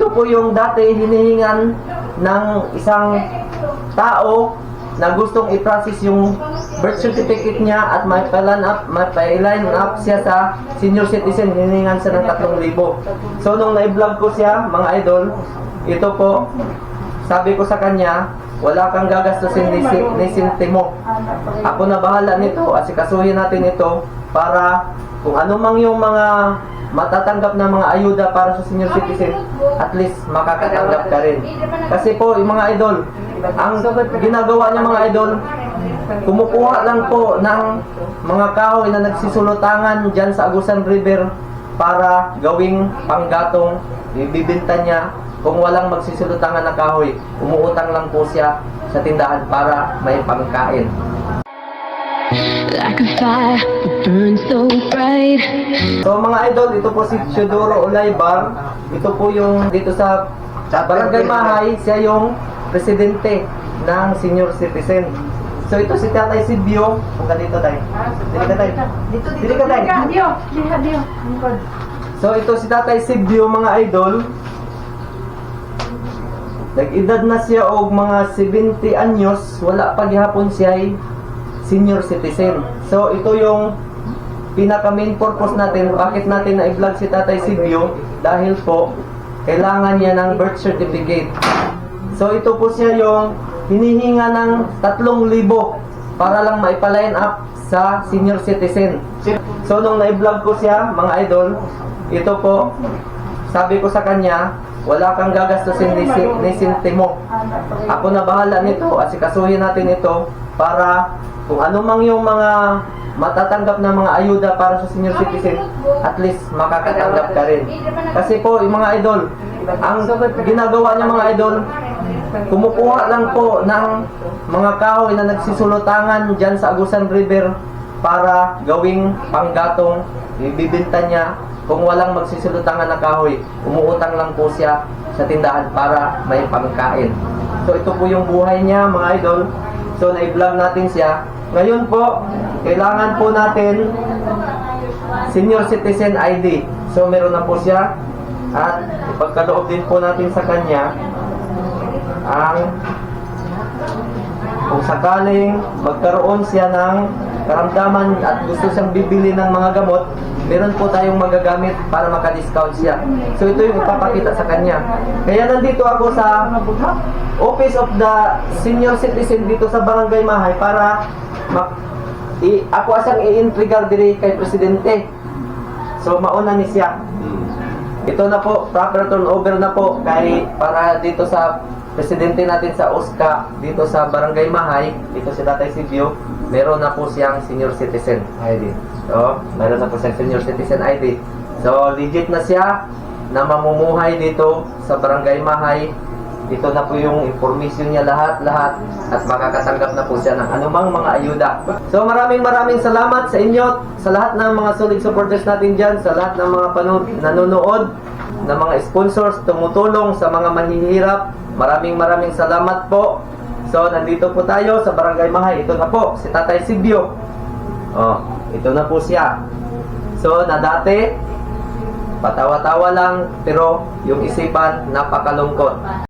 ito po yung dati hinihingan ng isang tao na gustong i-process yung birth certificate niya at may pa-line up siya sa senior citizen, hinihingan siya ng 3,000. So nung na-vlog ko siya, mga idol, ito po, sabi ko sa kanya, wala kang gagastusin ni sentimo. Ako na bahala nito, asikasuhin natin ito para kung ano mang yung mga matatanggap na mga ayuda para sa senior citizen, at least makakatanggap ka rin. Kasi po, yung mga idol, ang ginagawa niya mga idol, kumukuha lang po ng mga kahoy na nagsisuluntangan dyan sa Agusan River para gawing panggatong, ibibinta niya. Kung walang magsisuluntangan na kahoy, umuutang lang po siya sa tindahan para may pangkain. Like a fire that burns so bright. So mga idol, ito po si Teodoro Olaybar. Ito po yung dito sa Barangay Mahay, siya yung presidente ng senior citizen. So ito si Tatay Silvio. Punta dito tayo. Dili ka tayo. Dili ka tayo. So ito si Tatay Silvio mga idol. Nag-edad na siya og mga 70 anyos, wala pa gihapon siya ay senior citizen. So ito yung pinaka main purpose natin, bakit natin na-vlog si Tatay Silvio, dahil po kailangan niya ng birth certificate. So ito po siya yung hinihinga ng 3,000 para lang maipa-line up sa senior citizen. So nung na-vlog ko siya, mga idol, ito po, sabi ko sa kanya, wala kang gagastusin ni sentimo. Ako na bahala nito, asikasuhin natin ito para kung ano mang yung mga matatanggap na mga ayuda para sa senior citizen, at least makakatanggap ka rin. Kasi po, yung mga idol, ang ginagawa niya mga idol, kumukuha lang po ng mga kahoy na nagsisuluntangan dyan sa Agusan River para gawing panggatong, ibibinta niya. Kung walang magsisuluntangan na kahoy, umuutang lang po siya sa tindahan para may pangkain. So ito po yung buhay niya mga idol. So na-vlog natin siya. Ngayon po, kailangan po natin senior citizen ID. So meron na po siya. At ipagkaloob din po natin sa kanya ang kung sakaling magkaroon siya ng karamdaman at gusto siyang bibili ng mga gamot, meron po tayong magagamit para maka-discount siya. So ito yung ipapakita sa kanya. Kaya nandito ako sa Office of the Senior Citizen dito sa Barangay Mahay para ako asang i-intrigar diri kay Presidente. So mauna ni siya. Ito na po, proper turnover na po kay para dito sa Presidente natin sa OSCA dito sa Barangay Mahay, dito si Tatay Silvio, meron na po siyang senior citizen ID. So, meron na po siyang senior citizen ID. So, legit na siya na mamumuhay dito sa Barangay Mahay. Dito na po yung information niya lahat at makakatanggap na po siya ng anumang mga ayuda. So, maraming salamat sa inyo, sa lahat ng mga solid supporters natin dyan, sa lahat ng mga nanonood, na mga sponsors, tumutulong sa mga mahihirap. Maraming salamat po. So, nandito po tayo sa Barangay Mahay. Ito na po, si Tatay Silvio. Oh, ito na po siya. So, na dati, patawa-tawa lang, pero yung isipan, napakalungkot.